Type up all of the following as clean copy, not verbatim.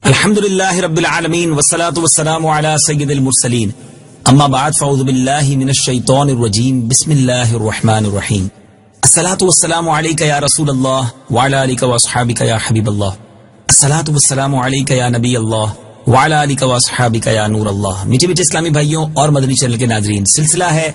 الحمدللہ رب العالمین والصلاة والسلام علی سید المرسلین اما بعد فاعوذ باللہ من الشیطان الرجیم بسم اللہ الرحمن الرحیم الصلاة والسلام علیک یا رسول اللہ وعلی آلک واصحابک یا حبیب اللہ الصلاة والسلام علیک یا نبی اللہ وعلی آلک واصحابک یا نور اللہ۔ میٹھے میٹھے اسلامی بھائیوں اور مدنی چینل کے ناظرین، سلسلہ ہے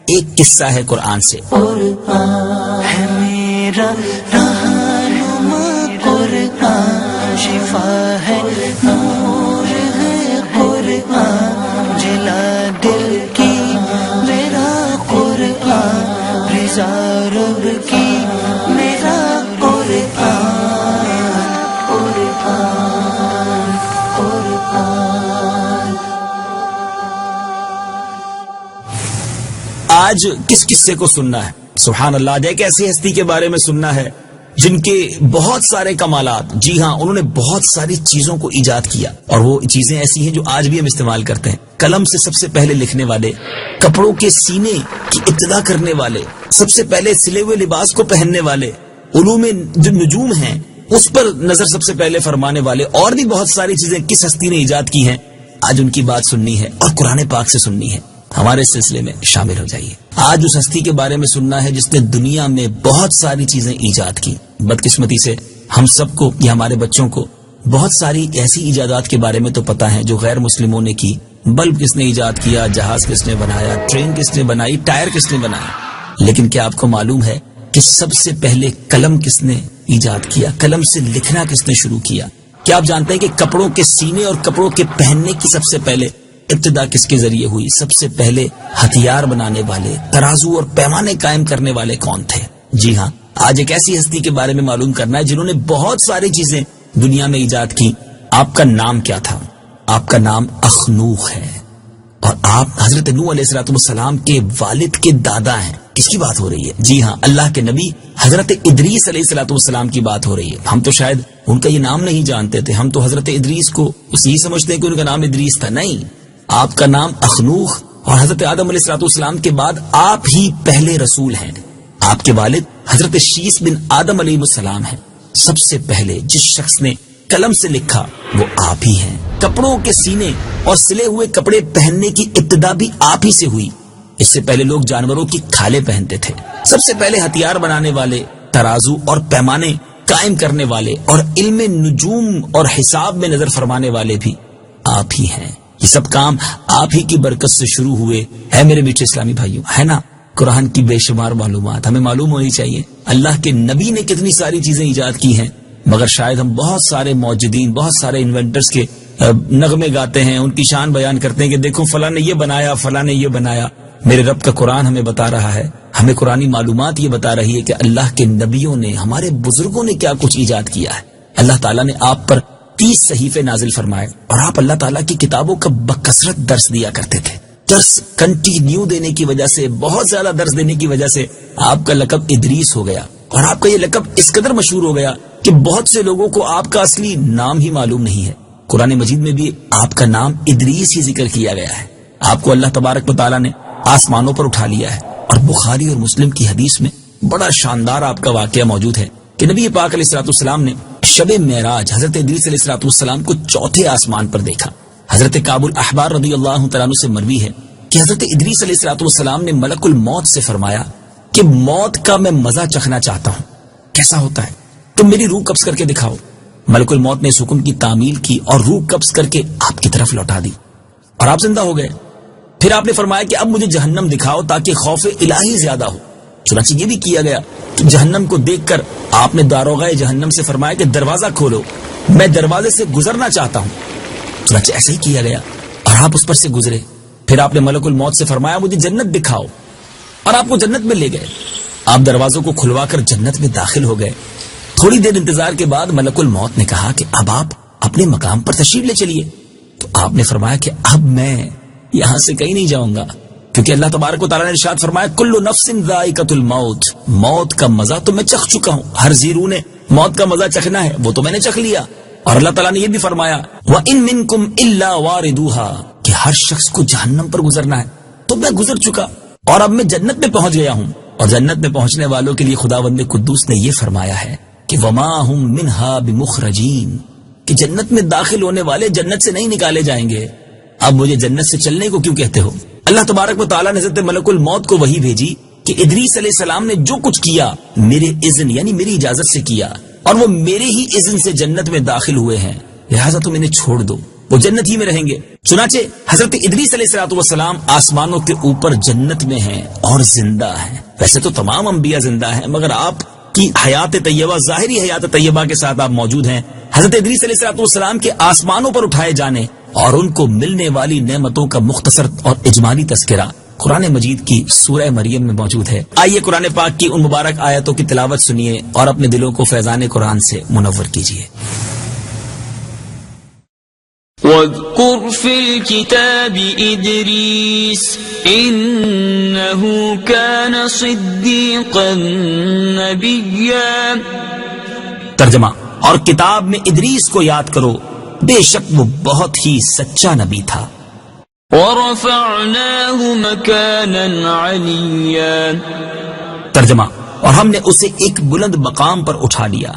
ایک قصہ ہے قرآن سے۔ قرآن ہے میرا رہنما، قرآن شفا ہے، نور ہے قرآن، جلا دل کی میرا قرآن، رضا رب کی میرا قرآن، قرآن قرآن۔ آج کس قصے کو سننا ہے؟ سبحان اللہ، آج ایک ایسی ہستی کے بارے میں سننا ہے جن کے بہت سارے کمالات، جی ہاں، انہوں نے بہت ساری چیزوں کو ایجاد کیا، اور وہ چیزیں ایسی ہیں جو آج بھی ہم استعمال کرتے ہیں۔ قلم سے سب سے پہلے لکھنے والے، کپڑوں کے سینے کی ابتدا کرنے والے، سب سے پہلے سلے ہوئے لباس کو پہننے والے، علوم جو نجوم ہیں اس پر نظر سب سے پہلے فرمانے والے، اور بھی بہت ساری چیزیں کس ہستی نے ایجاد کی ہیں، آج ان کی بات سننی ہے اور قرآن پاک سے سننی ہے۔ ہمارے سلسلے میں شامل ہو جائیے۔ آج اس ہستی کے بارے میں سننا ہے جس نے دنیا میں بہت ساری چیزیں ایجاد کی۔ بدقسمتی سے ہم سب کو یا ہمارے بچوں کو بہت ساری ایسی ایجادات کے بارے میں تو پتا ہے جو غیر مسلموں نے کی۔ بلب کس نے ایجاد کیا، جہاز کس نے بنایا، ٹرین کس نے بنائی، ٹائر کس نے بنایا، لیکن کیا آپ کو معلوم ہے کہ سب سے پہلے قلم کس نے ایجاد کیا؟ قلم سے لکھنا کس نے شروع کیا؟ کیا آپ جانتے ہیں کہ کپڑوں کے سینے اور کپڑوں کے پہننے کی سب سے پہلے ابتدا کس کے ذریعے ہوئی؟ سب سے پہلے ہتھیار بنانے والے، ترازو اور پیمانے قائم کرنے والے کون تھے؟ جی ہاں، آج ایک ایسی ہستی کے بارے میں معلوم کرنا ہے جنہوں نے بہت ساری چیزیں دنیا میں ایجاد کی۔ آپ کا نام کیا تھا؟ آپ کا نام اخنوخ ہے، اور آپ حضرت نوح علیہ السلام کے والد کے دادا ہیں۔ کس کی بات ہو رہی ہے؟ جی ہاں، اللہ کے نبی حضرت ادریس علیہ السلام کی بات ہو رہی ہے۔ ہم تو شاید ان کا یہ نام نہیں جانتے تھے، ہم تو حضرت ادریس کو یہی سمجھتے ہیں کہ ان کا نام ادریس تھا۔ نہیں، آپ کا نام اخنوخ، اور حضرت آدم علیہ السلام کے بعد آپ ہی پہلے رسول ہیں۔ آپ کے والد حضرت شیس بن آدم علیہ السلام ہیں۔ سب سے پہلے جس شخص نے قلم سے لکھا وہ آپ ہی ہیں۔ کپڑوں کے سینے اور سلے ہوئے کپڑے پہننے کی ابتدا بھی آپ ہی سے ہوئی۔ اس سے پہلے لوگ جانوروں کی کھالیں پہنتے تھے۔ سب سے پہلے ہتھیار بنانے والے، ترازو اور پیمانے قائم کرنے والے، اور علم نجوم اور حساب میں نظر فرمانے والے بھی آپ ہی ہیں۔ یہ سب کام آپ ہی کی برکت سے شروع ہوئے ہے میرے میٹھے اسلامی بھائیوں، ہے نا؟ قرآن کی بے شمار معلومات ہمیں معلوم ہونی چاہیے۔ اللہ کے نبی نے کتنی ساری چیزیں ایجاد کی ہیں، مگر شاید ہم بہت سارے موجودین، بہت سارے انوینٹرز کے نغمے گاتے ہیں، ان کی شان بیان کرتے ہیں کہ دیکھو فلاں نے یہ بنایا، فلاں نے یہ بنایا۔ میرے رب کا قرآن ہمیں بتا رہا ہے، ہمیں قرآنی معلومات یہ بتا رہی ہے کہ اللہ کے نبیوں نے، ہمارے بزرگوں نے کیا کچھ ایجاد کیا ہے۔ اللہ تعالیٰ نے آپ پر 30 صحیفے نازل فرمائے، اور آپ اللہ تعالیٰ کی کتابوں کا بکثرت درس دیا کرتے تھے۔ درس کنٹینیو دینے کی وجہ سے، بہت زیادہ درس دینے کی وجہ سے آپ کا لقب ادریس ہو گیا، اور آپ کا یہ لقب اس قدر مشہور ہو گیا کہ بہت سے لوگوں کو آپ کا اصلی نام ہی معلوم نہیں ہے۔ قرآن مجید میں بھی آپ کا نام ادریس ہی ذکر کیا گیا ہے۔ آپ کو اللہ تبارک و تعالیٰ نے آسمانوں پر اٹھا لیا ہے، اور بخاری اور مسلم کی حدیث میں بڑا شاندار آپ کا واقعہ موجود ہے کہ نبی پاک علیہ السلام نے شب معراج حضرت ادریس علیہ السلام کو چوتھے آسمان پر دیکھا۔ حضرت کعب الاحبار رضی اللہ تعالیٰ عنہ سے مروی ہے کہ حضرت ادریس علیہ السلام نے ملک الموت سے فرمایا کہ موت کا میں مزہ چکھنا چاہتا ہوں، کیسا ہوتا ہے؟ تم میری روح قبض کر کے دکھاؤ۔ ملک الموت نے اس حکم کی تعمیل کی اور روح قبض کر کے آپ کی طرف لوٹا دی، اور آپ زندہ ہو گئے۔ پھر آپ نے فرمایا کہ اب مجھے جہنم دکھاؤ تاکہ خوف الہی زیادہ ہو۔ چنانچہ یہ بھی کیا گیا کہ جہنم کو دیکھ کر آپ نے داروغہ جہنم سے فرمایا کہ دروازہ کھولو، میں دروازے سے گزرنا چاہتا ہوں۔ چنانچہ ایسے ہی کیا گیا، اور آپ اس پر سے گزرے۔ پھر آپ نے ملک الموت سے فرمایا مجھے جنت دکھاؤ، اور آپ کو جنت میں لے گئے۔ آپ دروازوں کو کھلوا کر جنت میں داخل ہو گئے۔ تھوڑی دیر انتظار کے بعد ملک الموت نے کہا کہ اب آپ اپنے مقام پر تشریف لے چلیے۔ تو آپ نے فرمایا کہ اب میں یہاں سے کہیں نہیں جاؤں گا، کیونکہ اللہ تبارک و تعالیٰ نے ارشاد فرمایا کل نفس ذائقۃ الموت، موت کا مزہ تو میں چکھ چکا ہوں، ہر زیرو نے موت کا مزہ چکھنا ہے، وہ تو میں نے چکھ لیا۔ اور اللہ تعالیٰ نے یہ بھی فرمایا وَإِن مِّنكُمْ إِلَّا وَارِدُوهَا، کہ ہر شخص کو جہنم پر گزرنا ہے، تو میں گزر چکا، اور اب میں جنت میں پہنچ گیا ہوں۔ اور جنت میں پہنچنے والوں کے لیے خداوند قدوس نے یہ فرمایا ہے کہ وَمَا هُم مِّنْهَا بِمُخْرَجِينَ، کہ جنت میں داخل ہونے والے جنت سے نہیں نکالے جائیں گے، اب مجھے جنت سے چلنے کو کیوں کہتے ہو؟ اللہ تبارک و تعالیٰ نے حضرت ملک الموت کو وحی بھیجی کہ ادریس علیہ السلام نے جو کچھ کیا میرے اذن یعنی میری اجازت سے کیا، اور وہ میرے ہی اذن سے جنت میں داخل ہوئے ہیں، لہٰذا تم انہیں چھوڑ دو، وہ جنت ہی میں رہیں گے۔ چنانچہ حضرت ادریس علیہ السلام آسمانوں کے اوپر جنت میں ہیں اور زندہ ہیں۔ ویسے تو تمام انبیاء زندہ ہیں، مگر آپ کی حیات طیبہ، ظاہری حیات طیبہ کے ساتھ آپ موجود ہیں۔ حضرت ادریس علیہ السلام کے آسمانوں پر اٹھائے جانے اور ان کو ملنے والی نعمتوں کا مختصر اور اجمالی تذکرہ قرآن مجید کی سورہ مریم میں موجود ہے۔ آئیے قرآن پاک کی ان مبارک آیتوں کی تلاوت سنیے اور اپنے دلوں کو فیضان قرآن سے منور کیجیے۔ وَاذْكُرْ فِي الْكِتَابِ إِدْرِيسَ إِنَّهُ كَانَ صِدِّيقًا نَبِيًّا۔ ترجمہ، اور کتاب میں ادریس کو یاد کرو، بے شک وہ بہت ہی سچا نبی تھا۔ وَرَفَعْنَاهُ مَكَانًا عَلِيًّا۔ ترجمہ، اور ہم نے اسے ایک بلند مقام پر اٹھا لیا۔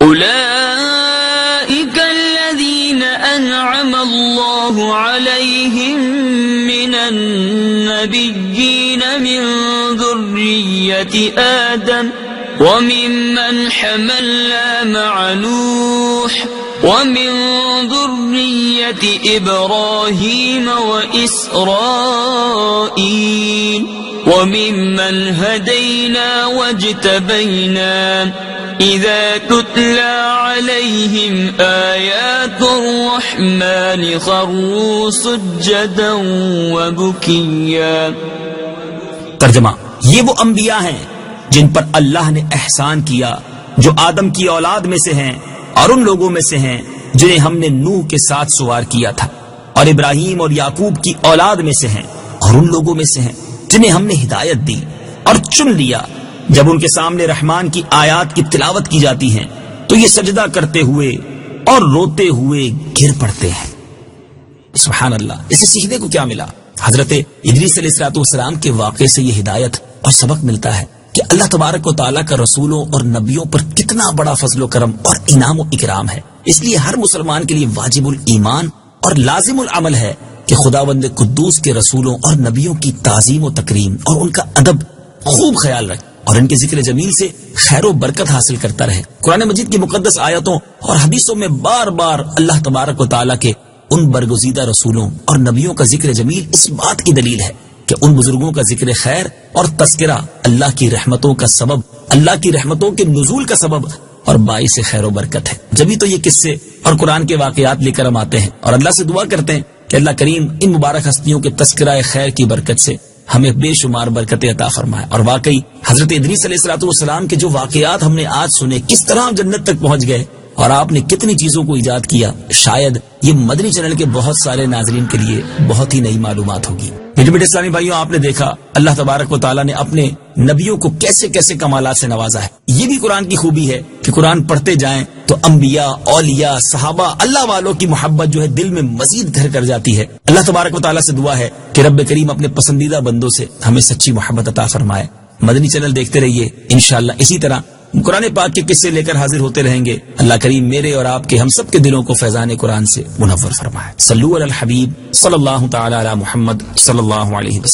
أولئك الذين أنعم الله عليهم من النبيين من ذرية آدم وممن حملنا مع نوح ومن ذرية إبراهيم وإسرائيل وممن هدينا واجتبينا إذا تتلى عليهم آيات الرحمن خروا سجدا وبكيا۔ ترجمہ، یہ وہ انبیاء ہیں جن پر اللہ نے احسان کیا، جو آدم کی اولاد میں سے ہیں اور ان لوگوں میں سے ہیں جنہیں ہم نے نوح کے ساتھ سوار کیا تھا، اور ابراہیم اور یعقوب کی اولاد میں سے ہیں اور ان لوگوں میں سے ہیں جنہیں ہم نے ہدایت دی اور چن لیا۔ جب ان کے سامنے رحمان کی آیات کی تلاوت کی جاتی ہیں تو یہ سجدہ کرتے ہوئے اور روتے ہوئے گر پڑتے ہیں۔ سبحان اللہ۔ اسے سیکھنے کو کیا ملا؟ حضرت ادریس علیہ السلام کے واقعے سے یہ ہدایت اور سبق ملتا ہے کہ اللہ تبارک و تعالیٰ کا رسولوں اور نبیوں پر کتنا بڑا فضل و کرم اور انعام و اکرام ہے۔ اس لیے ہر مسلمان کے لیے واجب الایمان اور لازم العمل ہے کہ خداوند قدوس کے رسولوں اور نبیوں کی تعظیم و تکریم اور ان کا ادب خوب خیال رکھے اور ان کے ذکر جمیل سے خیر و برکت حاصل کرتا رہے۔ قرآن مجید کی مقدس آیتوں اور حدیثوں میں بار بار اللہ تبارک و تعالیٰ کے ان برگزیدہ رسولوں اور نبیوں کا ذکر جمیل اس بات کی دلیل ہے کہ ان بزرگوں کا ذکر خیر اور تذکرہ اللہ کی رحمتوں کا سبب، اللہ کی رحمتوں کے نزول کا سبب اور باعث خیر و برکت ہے۔ جبھی تو یہ قصے اور قرآن کے واقعات لے کر ہم آتے ہیں اور اللہ سے دعا کرتے ہیں کہ اللہ کریم ان مبارک ہستیوں کے تذکرہ خیر کی برکت سے ہمیں بے شمار برکتیں عطا فرمائے۔ اور واقعی حضرت ادریس علیہ السلام کے جو واقعات ہم نے آج سنے، کس طرح ہم جنت تک پہنچ گئے اور آپ نے کتنی چیزوں کو ایجاد کیا، شاید یہ مدنی چینل کے بہت سارے ناظرین کے لیے بہت ہی نئی معلومات ہوگی۔ میٹھے اسلامی بھائیوں، آپ نے دیکھا اللہ تبارک و تعالیٰ نے اپنے نبیوں کو کیسے کیسے کمالات سے نوازا ہے۔ یہ بھی قرآن کی خوبی ہے کہ قرآن پڑھتے جائیں تو انبیاء، اولیاء، صحابہ، اللہ والوں کی محبت جو ہے دل میں مزید گھر کر جاتی ہے۔ اللہ تبارک و تعالیٰ سے دعا ہے کہ رب کریم اپنے پسندیدہ بندوں سے ہمیں سچی محبت عطا فرمائے۔ مدنی چینل دیکھتے رہیے، انشاءاللہ اسی طرح قرآن پاک کے قصے لے کر حاضر ہوتے رہیں گے۔ اللہ کریم میرے اور آپ کے ہم سب کے دلوں کو فیضان قرآن سے منور فرمائے۔ صلو علی الحبیب صلی اللہ تعالی علی محمد صلی اللہ علیہ وسلم۔